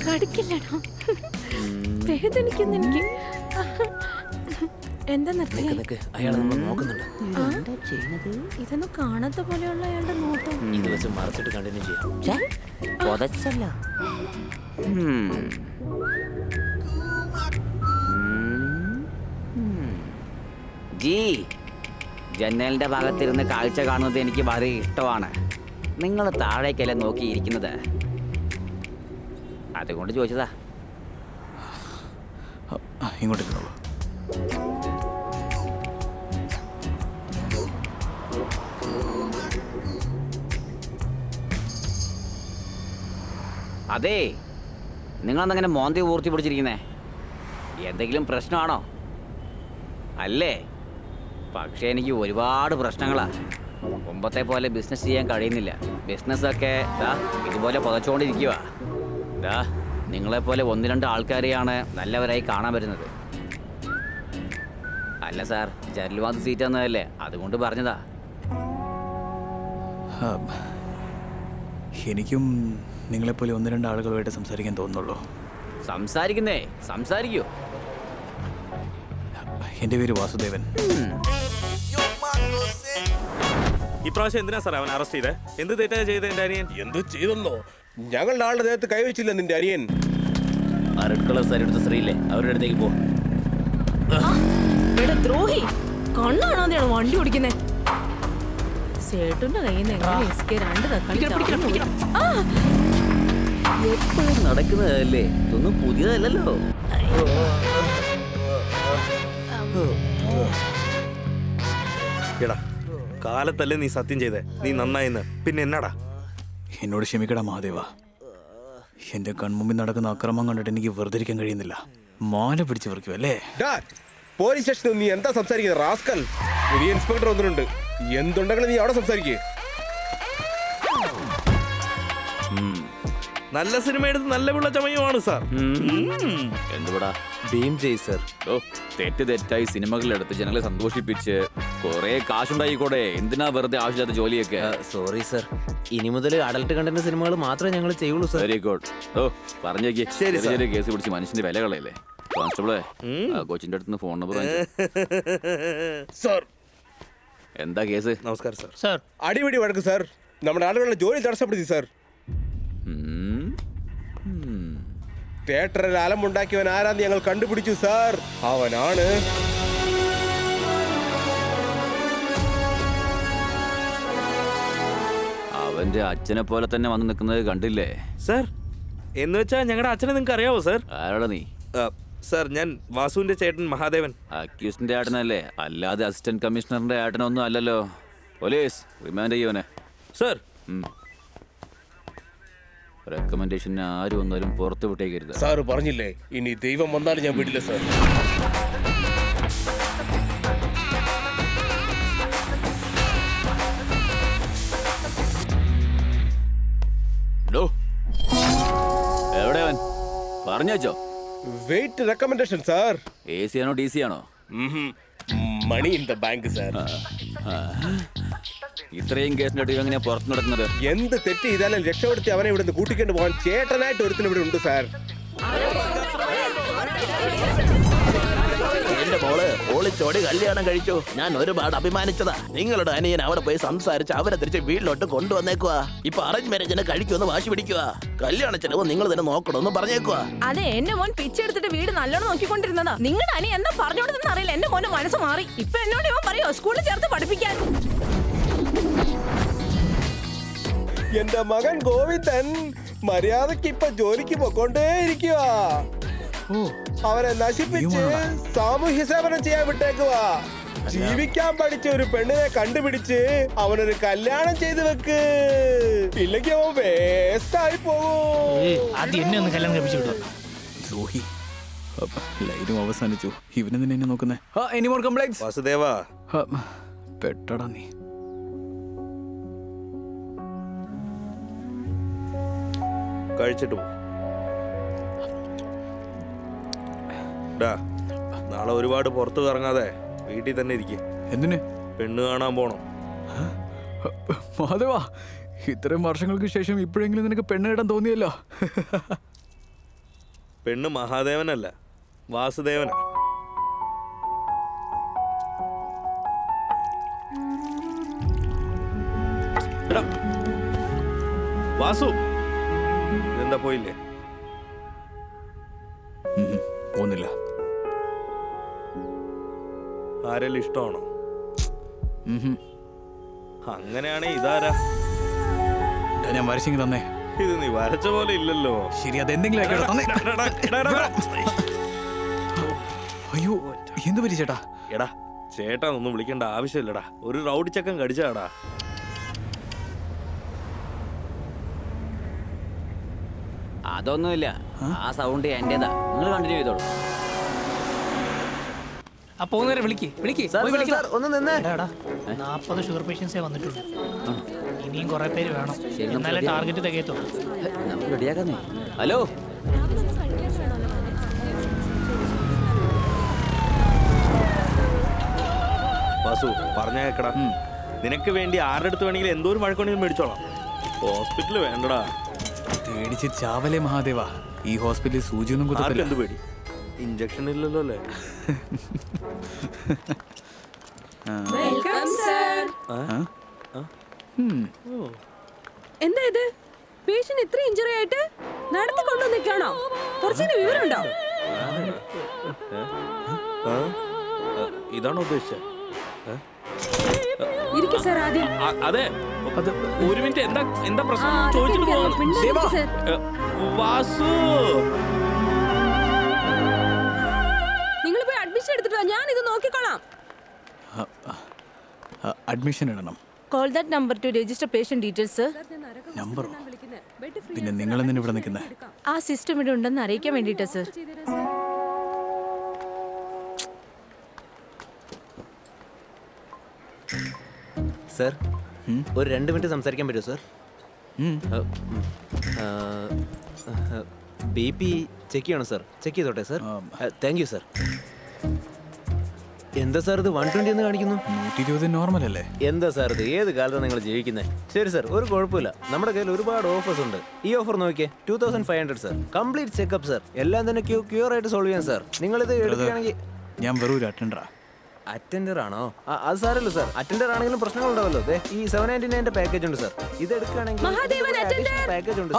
കടിക്കില്ലടാ, വേദനിക്കുന്നു എനിക്ക്. എന്താ ഇതൊന്നും കാണാത്ത പോലെയുള്ള അയാളുടെ നോട്ടം. ഇത് വെച്ച് മറച്ചിട്ട് കണ്ടിന്യൂ ചെയ്യാം. ജി, ജനലിന്റെ ഭാഗത്തിരുന്ന് കാഴ്ച കാണുന്നത് എനിക്ക് വളരെ ഇഷ്ടമാണ്. നിങ്ങൾ താഴേക്കല്ല നോക്കിയിരിക്കുന്നത്, അതുകൊണ്ട് ചോദിച്ചതാ. ഇങ്ങോട്ടേക്ക് അതെ, നിങ്ങളെന്നങ്ങനെ മോന്തി ഊർത്തി പിടിച്ചിരിക്കുന്നേ? എന്തെങ്കിലും പ്രശ്നമാണോ? അല്ലേ? പക്ഷേ എനിക്ക് ഒരുപാട് പ്രശ്നങ്ങളാണ്. മുമ്പത്തെ പോലെ ബിസിനസ് ചെയ്യാൻ കഴിയുന്നില്ല. ബിസിനസ്സൊക്കെ ഇതുപോലെ പുതച്ചുകൊണ്ടിരിക്കുക. നിങ്ങളെപ്പോലെ 1-2 ആൾക്കാരെയാണ് നല്ലവരായി കാണാൻ വരുന്നത്. അല്ല സാർ, ജനൽവാദ സീറ്റ് എന്നതല്ലേ, അതുകൊണ്ട് പറഞ്ഞതാ. എനിക്കും നിങ്ങളെപ്പോലെ 1-2 ആളുകളുമായിട്ട് സംസാരിക്കാൻ തോന്നുന്നുള്ളൂ. സംസാരിക്കൂ. എൻ്റെ പേര് വാസുദേവൻ. ഇപ്രാവശ്യം എന്തിനാ സാർ അവൻ അറസ്റ്റ് ചെയ്തേ? എന്ത് തെറ്റാ ചെയ്ത എന്റെ അനിയൻ? എന്ത് ചെയ്തെന്നോ? ഞങ്ങളുടെ ആളുടെ ദേഹത്ത് കൈവച്ചില്ല നിന്റെ അനിയൻ. ആ റെഡ് കളർ സാരി എടുത്ത സ്ത്രീയില്ലേ, അവരുടെ അടുത്തേക്ക് പോ. ദ്രോഹി, കണ്ണാണോ വണ്ടി ഓടിക്കുന്നേ? സേട്ടുന്റെ കയ്യിൽ നിന്ന് എപ്പോഴും നടക്കുന്നതല്ലേ, ഇതൊന്നും പുതിയതല്ലല്ലോ. എടാ, കാലത്തല്ലേ നീ സത്യം ചെയ്തേ, നീ നന്നായിന്ന്. പിന്നെ എന്നാടാ? എന്നോട് ക്ഷമിക്കടാ മഹാദേവ. എന്റെ കൺമുമ്പിൽ നടക്കുന്ന അക്രമം കണ്ടിട്ട് എനിക്ക് വെറുതെ ഇരിക്കാൻ കഴിയുന്നില്ല. മാല പിടിച്ചു പറിക്കും അല്ലേ? പോലീസ് സ്റ്റേഷനിൽ നീ എന്താ സംസാരിക്കുന്നത് റാസ്കൽ? പുതിയ ഇൻസ്പെക്ടർ വന്നിട്ടുണ്ട്. എന്തുണ്ടെങ്കിലും നീ അവിടെ സംസാരിക്കേ. നല്ല സിനിമ എടുത്ത് നല്ല പിള്ള ചമയുമാണ് സാർ. എന്തുവാടാ? ഭീം ജയ് സർ. തെറ്റായി സിനിമകളെടുത്ത് ജനങ്ങളെ സന്തോഷിപ്പിച്ച് കുറെ കാശുണ്ടായിക്കോടെ. എന്തിനാ വെറുതെ ആവശ്യമില്ലാത്ത ജോലിയൊക്കെ? സോറി സർ, ഇനി മുതൽ അഡൽട്ട് കണ്ടന്റ് സിനിമകൾ മാത്രമേ ഞങ്ങൾ ചെയ്യുള്ളൂ സർ. Very good. പറഞ്ഞേക്ക്. ചെറിയ കേസ് പിടിച്ച് മനുഷ്യന്റെ വില കളയല്ലേ. കോൺസ്റ്റബിളെ, കോച്ചിന്റെ അടുത്ത് ഫോൺ നമ്പർ സാർ. എന്താ കേസ്? നമസ്കാരം സാർ. സാർ, അടിപിടി വഴക്ക് സാർ. നമ്മുടെ ആളുകളുടെ ജോലി തടസ്സപ്പെടുത്തി സാർ. തിയേറ്ററിൽ അലമുണ്ടാക്കിയവൻ ആരാന്ന് ഞങ്ങൾ കണ്ടുപിടിച്ചു സാർ. അവനാണ് അവന്റെ അച്ഛനെ പോലെ തന്നെ വന്ന് നിൽക്കുന്നത് കണ്ടില്ലേ സാർ? എന്ന് വെച്ചാ ഞങ്ങളുടെ അച്ഛനെ നിങ്ങൾക്ക് അറിയാവോ സാർ? ആരാടാ നീ? സാർ, ഞാൻ വാസുവിന്റെ ചേട്ടൻ മഹാദേവൻ. അക്യൂസ്ഡിന്റെ ഏട്ടനല്ലേ, അല്ലാതെ അസിസ്റ്റന്റ് കമ്മീഷണറിന്റെ ഏട്ടനൊന്നും അല്ലല്ലോ. പോലീസ് റിമാൻഡ് ചെയ്യുവനെ. സാർ, റെക്കമെൻഡേഷന് ആരും ഒന്നാലും പുറത്തു വിട്ടേക്കരുത്. സാറ് പറഞ്ഞില്ലേ, ഇനി ദൈവം വന്നാലും ഞാൻ വിടില്ല സാർ. എവിടെ അവൻ? പറഞ്ഞോ. Wait recommendation sir. AC ആണോ DC ആണോ? Money in the bank sir. ഇത്രയും കേസിന്റെ എങ്ങനെയാ പുറത്തു നടക്കുന്നത്? എന്ത് തെറ്റ് ചെയ്താലും രക്ഷപ്പെടുത്തി അവനെ ഇവിടുന്ന് കൂട്ടിക്കൊണ്ട് പോകാൻ ചേട്ടനായിട്ട് ഒരുത്തിന് ഇവിടെ ഉണ്ട് സാർ. എന്റെ മോള് ഒളിച്ചോടി കല്യാണം കഴിച്ചു. ഞാൻ ഒരുപാട് അഭിമാനിച്ചതാ. നിങ്ങളുടെ അനിയൻ അവിടെ പോയി സംസാരിച്ച് അവരെ തിരിച്ച് വീട്ടിലോട്ട് കൊണ്ടുവന്നേക്കുക. ഇപ്പൊ അറേഞ്ച് മാരേജിനെ കഴിക്കുമെന്ന് വാശി പിടിക്കുക. കല്യാണ ചെലവ് നിങ്ങൾ തന്നെ നോക്കണമെന്ന് പറഞ്ഞേക്കുക. അതെ, എന്റെ മോൻ പിച്ചെടുത്തിട്ട് വീട് നല്ലോണം നോക്കിക്കൊണ്ടിരുന്നതാ. നിങ്ങളുടെ അനിയൻ എന്താ പറഞ്ഞോണ്ടെന്ന് അറിയില്ല. എന്റെ മോന്റെ മനസ്സ് മാറി. ഇപ്പൊ എന്നോട് ഇവൻ പറയോ സ്കൂളിൽ ചേർത്ത് പഠിപ്പിക്കാൻ. എന്റെ മകൻ ഗോവിന്ദൻ മര്യാദക്ക് ഇപ്പൊ ജോലിക്ക് പോയിക്കൊണ്ടേ ഇരിക്കുക. അവരെ നശിപ്പിച്ച് സാമൂഹ്യ സേവനം ചെയ്യാൻ വിട്ടേക്കുക. ജീവിക്കാൻ പഠിച്ച ഒരു പെണ്ണിനെ കണ്ടുപിടിച്ച് അവനൊരു കല്യാണം ചെയ്ത് വെക്ക്. ഇല്ലെങ്കിൽ അവൻ വേസ്റ്റ് ആയി പോകും. ദ്രോഹി. ലൈനും അവസാനിച്ചു. ഇവനെ തന്നെ എന്നെ നോക്കുന്നേ. Any more complaints? വാസുദേവ, പെട്ടടാ നീ. കഴിച്ചിട്ട് പോ. നാളെ ഒരുപാട് പുറത്തു കറങ്ങാതെ വീട്ടിൽ തന്നെ ഇരിക്കും. എന്തിന്? പെണ്ണ് കാണാൻ പോണം. മാധവാ, ഇത്രയും വർഷങ്ങൾക്ക് ശേഷം ഇപ്പോഴെങ്കിലും നിനക്ക് പെണ്ണ് കേട്ടാൻ തോന്നിയല്ലോ. പെണ്ണ് മഹാദേവനല്ല, വാസുദേവനാ. എടാ, വാസു, ഇതെന്താ പോയില്ലേ? പോകുന്നില്ല. ആരെല്ലാം ഇഷ്ടമാണോ? അങ്ങനെയാണേ ഇതാരാ? ഞാൻ വരച്ചെങ്കിൽ തന്നെ. ഇത് നീ വരച്ച പോലെ ഇല്ലല്ലോ. ശരി, അതെന്തെങ്കിലും ആയിക്കോട്ടെ, തന്നെ. അയ്യോ, എന്ത് പറ്റി ചേട്ടാ? എടാ, ചേട്ടാന്നൊന്നും വിളിക്കേണ്ട ആവശ്യമില്ലടാ. ഒരു റൗഡി ചക്കൻ കടിച്ചാടാ. അതൊന്നുമില്ല, ആ സൗണ്ട് എന്റേതാ. നിങ്ങൾ കണ്ടിന്യൂ ചെയ്തോളൂ. അപ്പൊ നേരെ വിളിക്ക് ഒന്ന് നിന്നേ. 40 ഷുഗർ പേഷ്യൻസേ വന്നിട്ടുണ്ട്. ഇനിയും കുറെ പേര് വേണം, ശരി, എന്നാലേ ടാർഗറ്റ് തികയത്തുള്ളൂ. നമുക്ക് റെഡിയാക്കുന്നേ. ഹലോ, വാസു, പറഞ്ഞേക്കടാ. നിനക്ക് വേണ്ടി ആരുടെ അടുത്ത് വേണമെങ്കിലും എന്തോ ഒരു വഴക്കുണ്ടെങ്കിലും മേടിച്ചോളാം. ഹോസ്പിറ്റല് വേണ്ടടാ. പേടിച്ച് ചാവലേ മഹാദേവ. ഈ ഹോസ്പിറ്റലിൽ സൂചിയൊന്നും കുത്തത്തില്ല. എന്ത് പേടി? ഇഞ്ചക്ഷൻ ഇല്ലല്ലോ അല്ലേ? എന്താ ഇത്? പേഷ്യന്റ് ഇത്ര ഇഞ്ചുറി ആയിട്ട് നടത്തി കൊണ്ടുവന്നിട്ടാണോ? കുറച്ചിന് വിവരമുണ്ടോ? ഇതാണോ ഉദ്ദേശിച്ചത്? ഇരിക്കും സാർ ആദ്യം. അതെ, ഒരു മിനിറ്റ്. എന്താ പ്രശ്നം ചോദിച്ചിട്ട് പോകാം. വാസു, നിങ്ങൾ പോയി അഡ്മിഷൻ എടുത്തിട്ടോ, ഞാൻ ഇത് നോക്കിക്കോളാം. അഡ്മിഷൻ ഇടണം. Call that number two register patient details. നമ്പറോ? പിന്നെ നിങ്ങൾ എന്തിനാ ഇവിടെ നിൽക്കുന്നത്? ആ സിസ്റ്റം ഇവിടെ ഉണ്ടെന്ന് അറിയിക്കാൻ വേണ്ടിയിട്ടാ സർ. സർ, ഒരു 2 മിനിറ്റ് സംസാരിക്കാൻ പറ്റുമോ സർ? BP ചെക്ക് ചെയ്യണം സർ. ചെക്ക് ചെയ്തോട്ടെ സർ. Thank you sir. എന്താ സാർ ഇത് 120 എന്ന് കാണിക്കുന്നു? 120 നോർമൽ അല്ലേ? എന്താ സാർ ഇത്? ഏത് കാലത്താണ് നിങ്ങൾ ജീവിക്കുന്നത്? ശരി സർ, ഒരു കുഴപ്പമില്ല. നമ്മുടെ കയ്യിൽ ഒരുപാട് ഓഫേഴ്സ് ഉണ്ട്. ഈ ഓഫർ നോക്കിയേ, 2500 സർ. Complete checkup sir. എല്ലാം തന്നെ ക്യൂർ ആയിട്ട് സോൾവ് ചെയ്യാൻ സാർ. നിങ്ങളിത് എടുക്കുകയാണെങ്കിൽ. ഞാൻ വെറും ഒരു അറ്റൻഡറാ. അറ്റൻഡർ ആണോ? അത് സാരല്ലോ സാർ. അറ്റൻഡർ ആണെങ്കിലും പ്രശ്നങ്ങൾ ഉണ്ടാവല്ലോ. ഈ 799 പാക്കേജ് ഉണ്ട് സാർ. ഇത് എടുക്കുകയാണെങ്കിൽ പാക്കേജ് ഉണ്ട്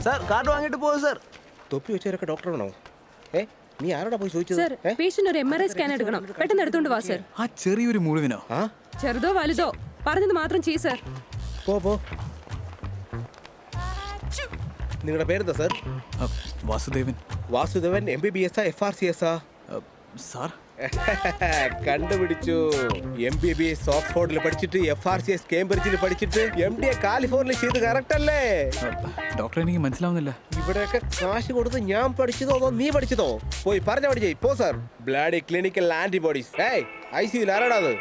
സാർ. കാർഡ് വാങ്ങിട്ട് പോകും സാർ. തൊപ്പി വെച്ചവരൊക്കെ ഡോക്ടറാണോ? നീ ആരോടാ പോയി ചോദിച്ചത്? സർ, പേഷ്യന്റ് ഒരു MRI സ്കാൻ എടുക്കണം. പെട്ടെന്ന് എടുത്തോണ്ട് വാ സർ. ആ ചെറിയൊരു മുറിവിനോ? ചെറുതോ വലുതോ പറഞ്ഞത് മാത്രം ചെയ്യ് സർ. പോ. നിങ്ങളുടെ പേരെന്താ sir? Vasudevan. Vasudevan MBBS FRCS? Sir, കണ്ടുപിടിച്ചു. MBBS ഓക്സ്ഫോർഡിൽ പഠിച്ചിട്ട് FRCS കേംബ്രിഡ്ജിൽ പഠിച്ചിട്ട് MDA കാലിഫോർണിയയിൽ ചെയ്ത് കറക്റ്റ് അല്ലേ? ഡോക്ടർ, എനിക്ക് മനസ്സിലാവുന്നില്ല. ഇവിടെയൊക്കെ കാശ് കൊടുത്ത് ഞാൻ പഠിച്ചതോ അതോ നീ പഠിച്ചതോ? പോയി പറഞ്ഞ പഠിച്ചേ. പോ സാർ. Bloody clinical antibodies. ICUയിൽ ആരാടാ അത്?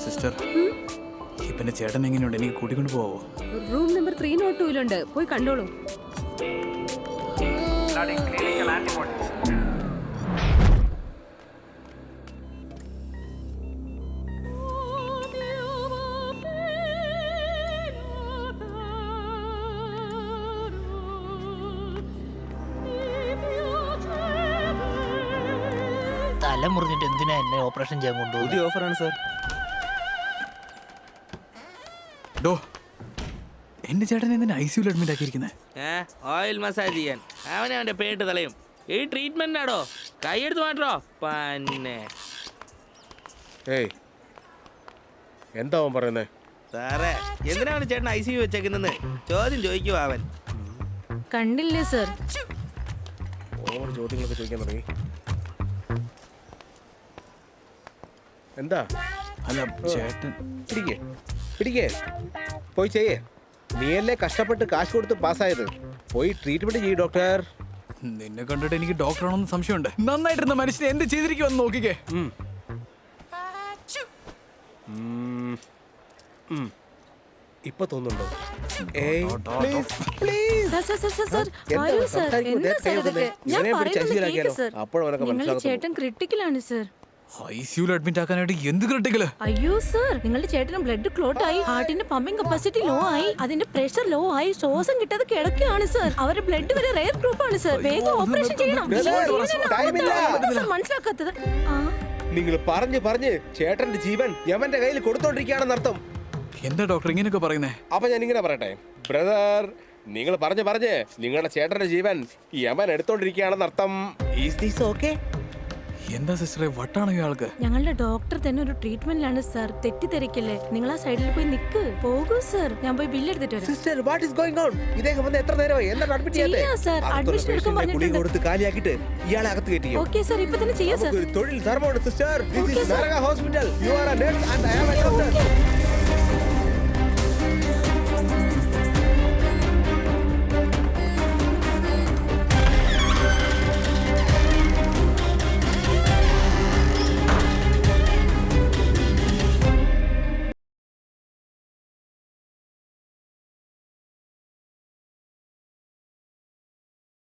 സിസ്റ്റർ, ഇപ്പന്റെ ചേട്ടൻ എങ്ങനെയുണ്ട്? എനിക്ക് കൂട്ടിക്കൊണ്ട് പോവോ? റൂം നമ്പർ 302 പോയി കണ്ടോളൂ. തല മുറിഞ്ഞിട്ട് എന്തിനാ എന്നെ ഓപ്പറേഷൻ ചെയ്യാൻ കൊണ്ടുപോകുന്നത്? പുതിയ ഓഫറാണ് സാർ. ഡോ, എന്റെ ചേട്ടൻ എന്തിനാ ICUയിൽ അഡ്മിറ്റ് ആക്കിയിരിക്കുന്നത്? ഓയിൽ മസാജ് ചെയ്യാൻ. അവന്റെ പേട്ട് തലയും. ഈ ട്രീറ്റ്മെന്റ് ആടോ, കൈയെടുത്ത് മാറ്റോ പന്നെ. എന്താ അവൻ പറയുന്നേ? സാറേ, എന്തിനാണ് ചേട്ടൻ ICU വെച്ചേക്കുന്നത്? ചോദ്യം ചോദിക്കുവാ അവൻ. കണ്ടില്ലേ സർ? ഓവർ ചോദ്യങ്ങളൊക്കെ ചോദിക്കാൻ തുടങ്ങി. എന്താ? അല്ല ചേട്ടൻ. പിടിക്കേ പോയി ചെയ്യേ. നീയല്ലേ കഷ്ടപ്പെട്ട് കാശ് കൊടുത്ത് പാസ്സായത്. പോയി ട്രീറ്റ്മെന്റ് ചെയ്യ് ഡോക്ടർ. നിന്നെ കണ്ടിട്ട് എനിക്ക് ഡോക്ടറാണെന്ന് സംശയമുണ്ട്. നന്നായിട്ടിരുന്ന മനുഷ്യനെ എന്ത് ചെയ്തിരിക്കുമെന്ന് നോക്കിക്കേ. ഇപ്പൊ തോന്നുന്നുണ്ടോ? ഏയ്, please, please. സർ, എന്താ വരൂ സർ. സംസാരിക്കുമ്പോ എന്താ നേരത്തെ സർ ഇതൊക്കെ? ഇതൊക്കെ? ഞാൻ ഇവനെ പിടിച്ച് പറയുന്നത് അഞ്ചിലാക്കിയാലോ? കേൾക്ക് സർ. അപ്പോഴവനൊക്കെ നിങ്ങളുടെ മനസ്സിലാക്കുന്നു. ചേട്ടൻ ക്രിട്ടിക്കലാണ് സർ. ICU അഡ്മിറ്റ് ആക്കാനായിട്ട് എന്ത് ക്രിട്ടിക്കല്? അയ്യോ സർ, നിങ്ങളുടെ ചേട്ടന് ബ്ലഡ് ക്ലോട്ട് ആയി, ഹാർട്ടിന്റെ പമ്പിംഗ് കപ്പാസിറ്റി ലോ ആയി, അതിന്റെ പ്രഷർ ലോ ആയി, ശ്വാസം കിട്ടാതെ കിടക്കുകയാണ് സർ. അവരുടെ ബ്ലഡ് വരെ റെയർ ഗ്രൂപ്പ് ആണ് സർ. വേഗം ഓപ്പറേഷൻ ചെയ്യണം. Brother, time ഇല്ല. എന്താ സർ മനസ്സിലാക്കാത്തത്? ആ, നിങ്ങൾ പറഞ്ഞ് ചേട്ടന്റെ ജീവൻ യമന്റെ കയ്യിൽ കൊടുത്തോണ്ടിരിക്കുകയാണെന്ന് അർത്ഥം. എന്താ ഡോക്ടർ ഇങ്ങനെയൊക്കെ പറയുന്നേ? അപ്പൊ ഞാൻ ഇങ്ങനെ പറയട്ടെ ബ്രദർ, നിങ്ങൾ പറഞ്ഞ് നിങ്ങളുടെ ചേട്ടന്റെ ജീവൻ യമൻ എടുത്തോണ്ടിരിക്കുകയാണെന്ന് അർത്ഥം. Is this okay? എന്താ സിസ്റ്ററെ, വട്ടാണ് ഇയാൾക്ക്? ഞങ്ങളുടെ ഡോക്ടർ തന്നെ ഒരു ട്രീറ്റ്മെന്റിലാണ് സർ. തെറ്റിദ്ധരിക്കല്ലേ. നിങ്ങൾ ആ സൈഡിൽ പോയി നിക്ക്. പോകൂ സർ, ഞാൻ പോയി ബില്ല് എടുത്തിട്ട് വരാം. Sister, what is going on? ഇദ്ദേഹം വന്ന് എത്ര നേരമായി? എന്താണ് അഡ്മിറ്റ് ചെയ്യാത്തെ? ചെയ്യാം സർ, അഡ്മിഷൻ എടുക്കാൻ ഗുളിക പറഞ്ഞിട്ടുണ്ട്. കൊടുത്ത് കാലിയാക്കിട്ട് ഇയാളെ അകത്ത് കയറ്റിയോ? ഓക്കെ സർ, ഇപ്പൊ തന്നെ ചെയ്യാം സർ. നമുക്കൊരു തൊഴിൽ ധർമ്മമാണ് sister. This Okay, is sir. നരക hospital. You are a nurse and I am a doctor. Okay.